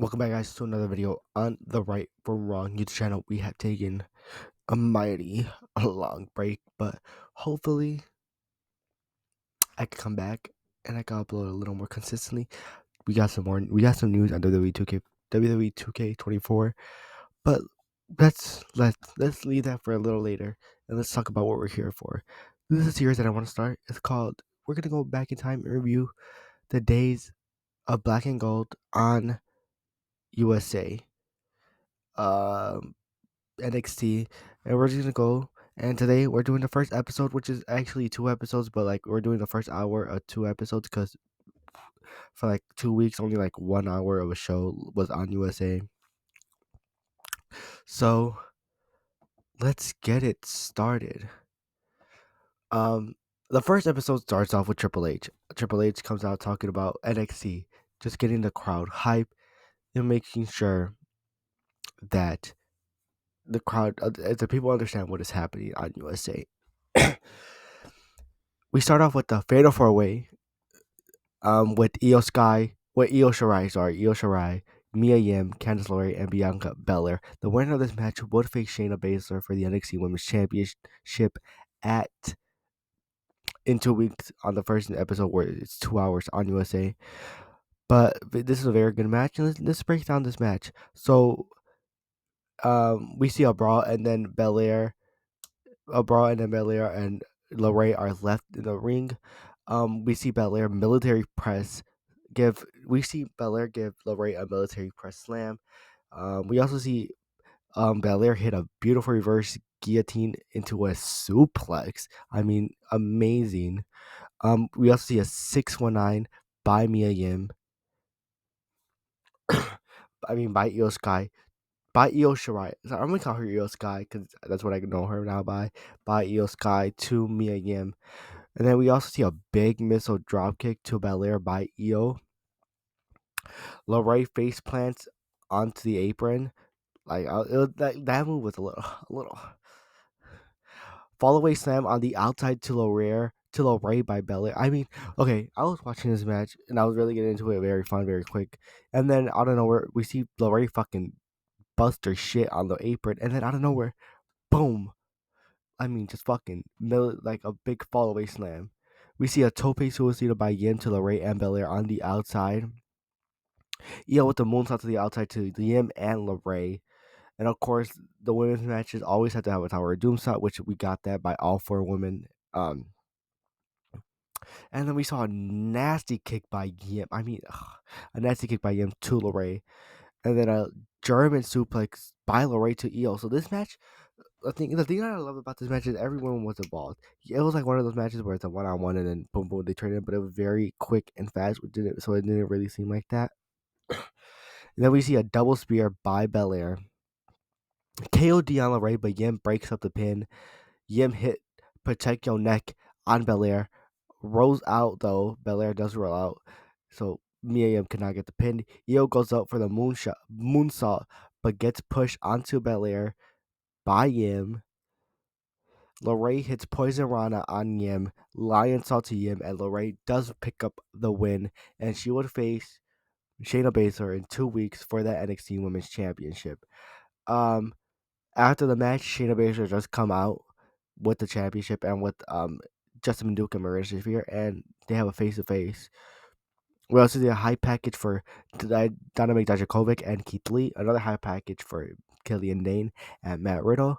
Welcome back, guys, to another video on the Right from Wrong YouTube channel. We have taken a mighty long break, but hopefully I can come back and I can upload a little more consistently. We got some news on WWE 2K24, but let's leave that for a little later and let's talk about what we're here for. This is a series that I want to start. It's called We're gonna go back in time and review the days of Black and Gold on USA. Um NXT, and we're just gonna go. And today we're doing the first episode, which is actually 2 episodes, but like we're doing the first hour of 2 episodes because for like 2 weeks, only like 1 hour of a show was on USA. So let's get it started. Um, the first episode starts off with Triple H. Triple H comes out talking about NXT, just getting the crowd hype and making sure that the people understand what is happening on USA. We start off with the Fatal 4-Way with Io Shirai, Mia Yim, Candice LeRae, and Bianca Belair. The winner of this match would face Shayna Baszler for the NXT Women's Championship at in 2 weeks on the first episode where it's 2 hours on USA. But this is a very good match, and let's break down this match. So we see a brawl, and then Belair and LeRae are left in the ring. We see Belair military press we see Belair give LeRae a military press slam. We also see Belair hit a beautiful reverse guillotine into a suplex. I mean, amazing. We also see a 619 by Mia Yim. By Io Sky. By Io Shirai. So I'm gonna call her Io Sky because that's what I know her now by. By Io Sky to Mia Yim. And then we also see a big missile dropkick to Belair by Io. LeRae face plants onto the apron. That move was a little. Fall away slam on the outside to LeRae by Belair. Okay, I was watching this match and I was really getting into it. Very fun, very quick. And then out of nowhere, we see LeRae fucking bust her shit on the apron, and then out of nowhere, boom! Just fucking like a big fall away slam. We see a tope suicida by Yim to LeRae and Belair on the outside. Io with the moonsault to the outside to Yim and LeRae. And of course, the women's matches always have to have a Tower of Doom shot, which we got that by all 4 women. And then we saw a nasty kick by Yim. A nasty kick by Yim to LeRae. And then a German suplex by LeRae to Io. So this match, the thing that I love about this match is everyone was involved. It was like one of those matches where it's a 1-on-1 and then boom, boom, they turn it, but it was very quick and fast, so it didn't really seem like that. And then we see a double spear by Belair. KOD on LeRae, but Yim breaks up the pin. Yim hit protect your neck on Belair. Rolls out though. Belair does roll out. So Mia Yim cannot get the pin. Io goes up for the moonsault, but gets pushed onto Belair by Yim. LeRae hits Poison Rana on Yim, Lion Salt to Yim, and LeRae does pick up the win, and she would face Shayna Baszler in 2 weeks for that NXT Women's Championship. After the match, Shayna Baszler just come out with the championship and with Justin Duke and Marissa Shafir, and they have a face to face. We also see a high package for Dynamic Dijakovic and Keith Lee, another high package for Killian Dain and Matt Riddle.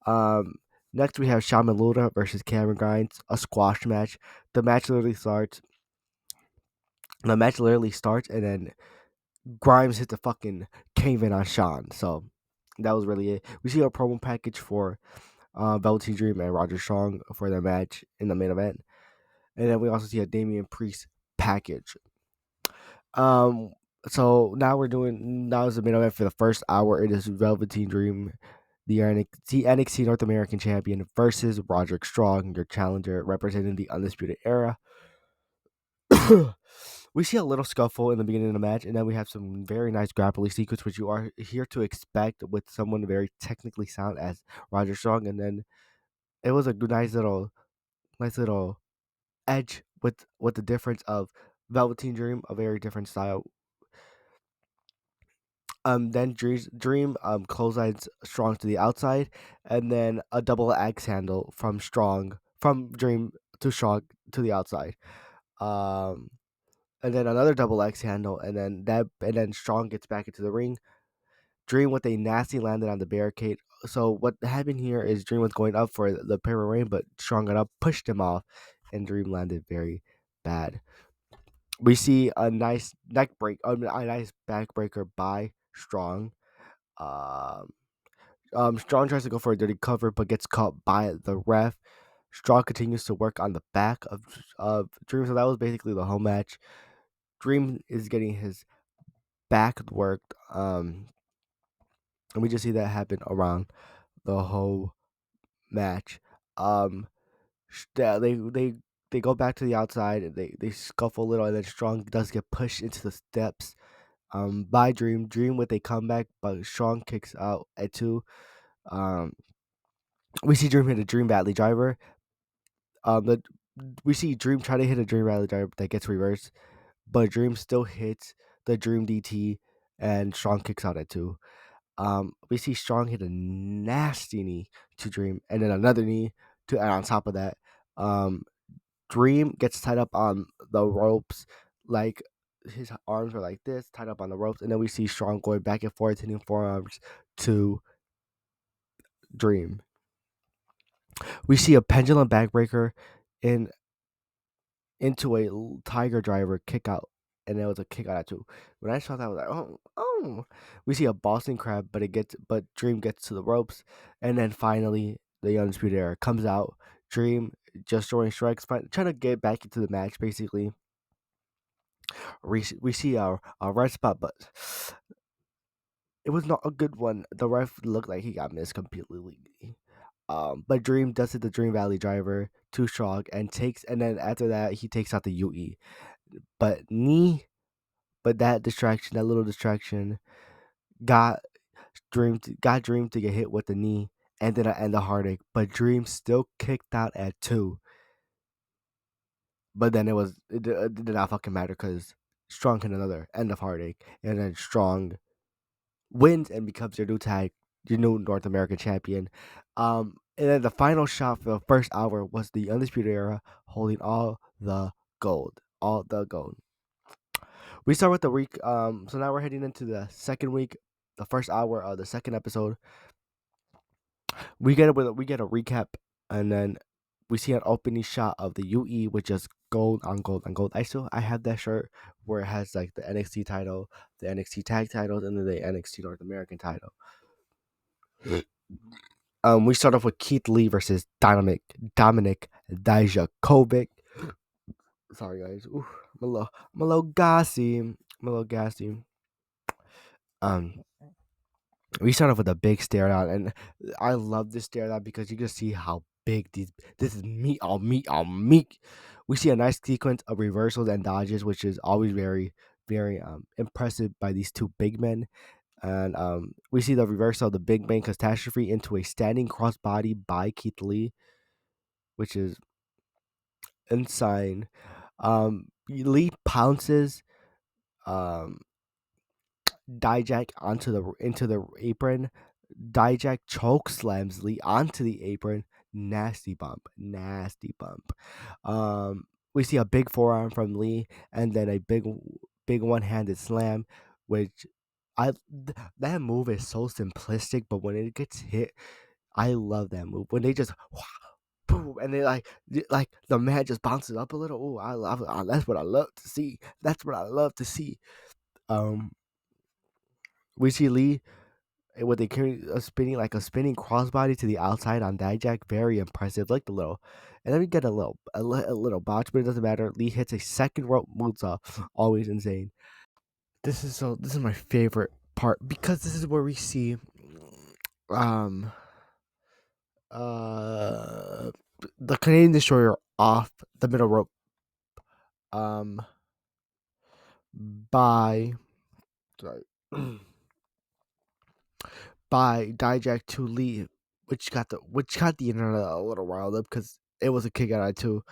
Next we have Mulata versus Cameron Grimes, a squash match. The match literally starts. And then Grimes hit the fucking cave-in on Sean. So that was really it. We see a promo package for Velveteen Dream and Roger Strong for their match in the main event. And then we also see a Damian Priest package. So now is the main event for the first hour. It is Velveteen Dream, the NXT North American Champion, versus Roddrick Strong, your challenger, representing the Undisputed Era. We see a little scuffle in the beginning of the match, and then we have some very nice grappling sequence, which you are here to expect with someone very technically sound as Roger Strong. And then it was a nice little edge with the difference of Velveteen Dream, a very different style. Then Dream clotheslines Strong to the outside, and then a double axe handle from Dream to Strong to the outside. Um, and then another double axe handle, and then Strong gets back into the ring. Dream with a nasty landed on the barricade. So what happened here is Dream was going up for the Para Rain, but Strong got up, pushed him off, and Dream landed very bad. We see a nice a nice backbreaker by Strong. Um, Strong tries to go for a dirty cover, but gets caught by the ref. Strong continues to work on the back of Dream, so that was basically the whole match. Dream is getting his back worked, and we just see that happen around the whole match. Um, yeah, they go back to the outside and they scuffle a little, and then Strong does get pushed into the steps. By Dream with a comeback, but Strong kicks out at two. Um, we see Dream hit a Dream Valley driver. The We see Dream try to hit a Dream Valley driver that gets reversed, but Dream still hits the Dream DT, and Strong kicks out at two. We see Strong hit a nasty knee to Dream, and then another knee to, and on top of that, um, Dream gets tied up on the ropes, like his arms are like this, tied up on the ropes, and then we see Strong going back and forth, hitting forearms to Dream. We see a pendulum backbreaker in into a tiger driver kick out, and there was a kick out at two. When I saw that, I was like, oh. We see a Boston crab, but Dream gets to the ropes, and then finally the Undisputed Era comes out. Dream just throwing strikes, trying to get back into the match. Basically, we see a red spot, but it was not a good one. The ref looked like he got missed completely. But Dream does hit the Dream Valley driver too strong and then after that he takes out the UE. But knee, but that little distraction, got got Dream to get hit with the knee, and then and the heartache. But Dream still kicked out at two. But then it did not fucking matter because Strong hit another end of heartache, and then Strong wins and becomes your new North American champion. And then the final shot for the first hour was the Undisputed Era holding all the gold. We start with the week. So now we're heading into the second week, the first hour of the second episode. We get a recap, and then we see an opening shot of the UE, which is gold on gold on gold. I have that shirt where it has like the NXT title, the NXT tag titles, and then the NXT North American title. We start off with Keith Lee versus Dominic Dijakovic. Sorry guys, ooh, I'm a little gassy. Um, we start off with a big stare down, and I love this stare down because you can see how big these. This is meat on meat on meat. We see a nice sequence of reversals and dodges, which is always very impressive by these two big men. And we see the reversal of the Big Bang Catastrophe into a standing crossbody by Keith Lee, which is insane. Lee pounces um, Dijak into the apron. Dijak choke slams Lee onto the apron. Nasty bump. We see a big forearm from Lee, and then a big one-handed slam, which that move is so simplistic, but when it gets hit, I love that move. When they just boom, and they like the man just bounces up a little. Oh, I love it. That's what I love to see. Um, we see Lee with a spinning crossbody to the outside on Dijak. Very impressive. Like the little, and then we get a little botch, but it doesn't matter. Lee hits a second rope moonsault. Always insane. This is my favorite part because this is where we see um uh the Canadian Destroyer off the middle rope um by sorry by Dijak to Lee, which got the internet a little riled up because it was a kick out too.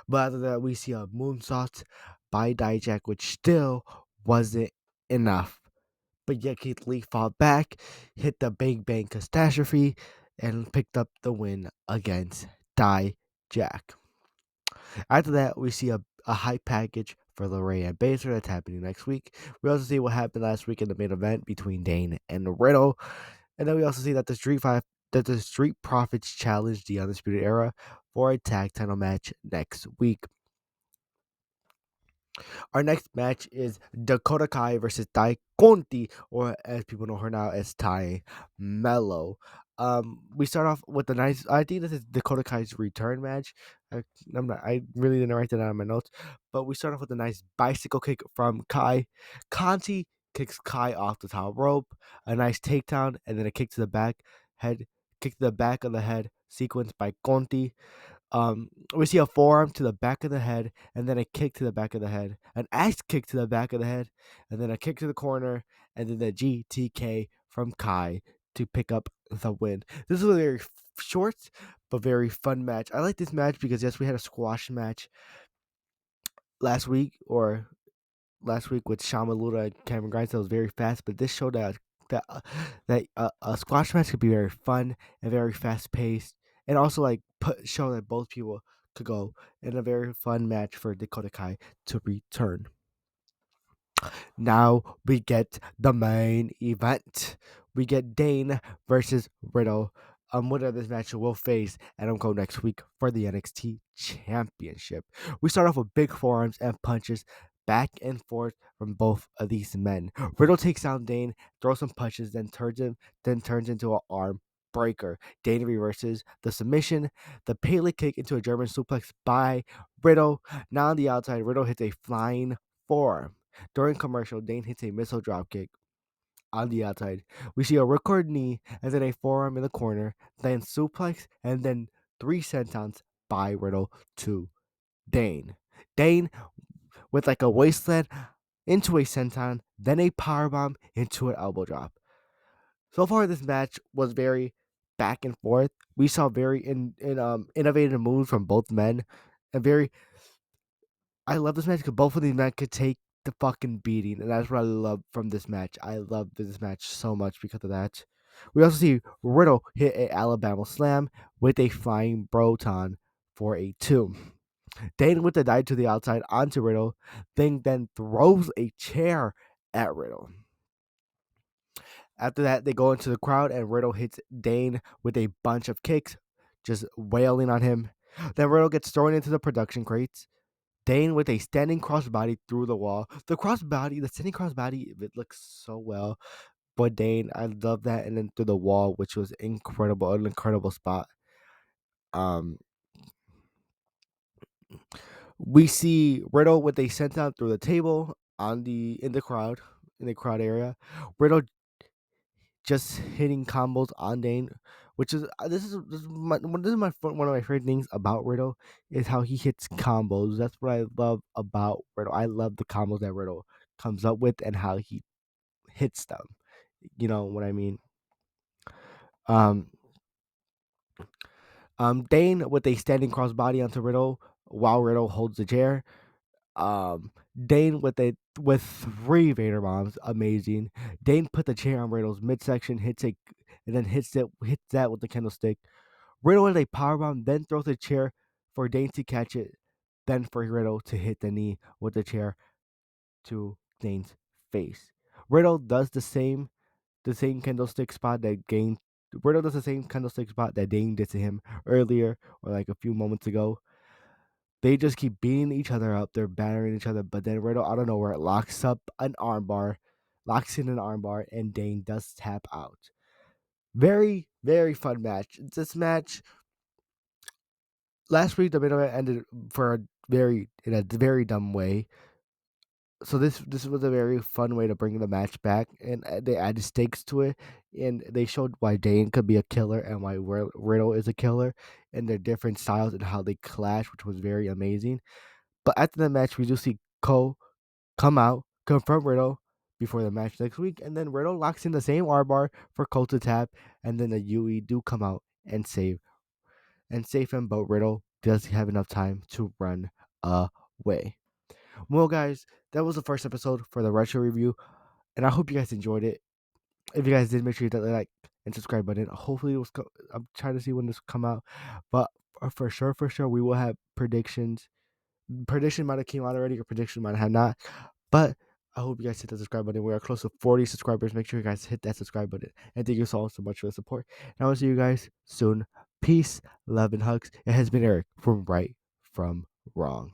But after that, we see a moonsault by Dijak, which still wasn't enough. but yet Keith Lee fought back, hit the Bang Bang Catastrophe, and picked up the win against Dijak. After that, we see a hype package for LeRae and Baszler that's happening next week. We also see what happened last week in the main event between Dain and Riddle. And then we also see that the Street Profits challenge the Undisputed Era for a tag title match next week. Our next match is Dakota Kai versus Conti, or as people know her now as Ty Mello. We start off with the nice. I think this is Dakota Kai's return match. I really didn't write that down in my notes, but we start off with a nice bicycle kick from Kai. Conti kicks Kai off the top rope, a nice takedown, and then a kick to the kick to the back of the head sequence by Conti. We see a forearm to the back of the head, and then a kick to the back of the head, an axe kick to the back of the head, and then a kick to the corner, and then the GTK from Kai to pick up the win. This is a very short but very fun match. I like this match because yes, we had a squash match last week or last week with Shama Luda and Cameron Grimes. That was very fast, but this showed that a squash match could be very fun and very fast paced, and also like show that both people could go in a very fun match for Dakota Kai to return. Now we get the main event. We get Dain versus Riddle. Winner of this match will face Adam Cole next week for the NXT Championship. We start off with big forearms and punches back and forth from both of these men. Riddle takes down Dain, throws some punches, then turns into an arm breaker. Dain reverses the submission, the Pele kick into a German suplex by Riddle. Now on the outside, Riddle hits a flying forearm. During commercial, Dain hits a missile dropkick on the outside. We see a record knee and then a forearm in the corner, then suplex, and then three sentons by Riddle to Dain. Dain with like a wasteland into a senton, then a powerbomb into an elbow drop. So far, this match was very back and forth. We saw very innovative moves from both men, and very I love this match because both of these men could take the fucking beating, and that's what I love from this match. I love this match so much because of that. We also see Riddle hit a Alabama slam with a flying Broton for a 2. Dain with the dive to the outside onto Riddle, then throws a chair at Riddle. After that, they go into the crowd, and Riddle hits Dain with a bunch of kicks, just wailing on him. Then Riddle gets thrown into the production crates. Dain with a standing crossbody through the wall. The standing crossbody, it looks so well. But Dain, I love that, and then through the wall, which was incredible, an incredible spot. Um, we see Riddle with a senton through the table in the crowd area. Riddle just hitting combos on Dain, which is one of my favorite things about Riddle is how he hits combos. That's what I love about Riddle. I love the combos that Riddle comes up with and how he hits them. You know what I mean? Um, Dain with a standing crossbody onto Riddle while Riddle holds the chair. Dain with three Vader bombs, amazing. Dain put the chair on Riddle's midsection, and then hits that with the candlestick. Riddle with a powerbomb, then throws the chair for Dain to catch it, then for Riddle to hit the knee with the chair to Dain's face. Riddle does the same candlestick spot that Dain Riddle does the same candlestick spot that Dain did to him earlier or like a few moments ago. They just keep beating each other up. They're battering each other, but then Riddle out of nowhere locks in an armbar, and Dain does tap out. Very, very fun match. This match last week the main event ended in a very dumb way. So this was a very fun way to bring the match back, and they added stakes to it, and they showed why Dain could be a killer and why Riddle is a killer, and their different styles and how they clash, which was very amazing. But after the match, we do see Cole come out, confront Riddle before the match next week, and then Riddle locks in the same R bar for Cole to tap, and then the UE do come out and save him, but Riddle does have enough time to run away. Well, guys, that was the first episode for the retro review. And I hope you guys enjoyed it. If you guys did, make sure you hit that like and subscribe button. Hopefully, I'm trying to see when this will come out, but for sure, we will have predictions. Prediction might have came out already, or prediction might have not. But I hope you guys hit the subscribe button. We are close to 40 subscribers. Make sure you guys hit that subscribe button. And thank you so much for the support. And I will see you guys soon. Peace, love, and hugs. It has been Eric from Right From Wrong.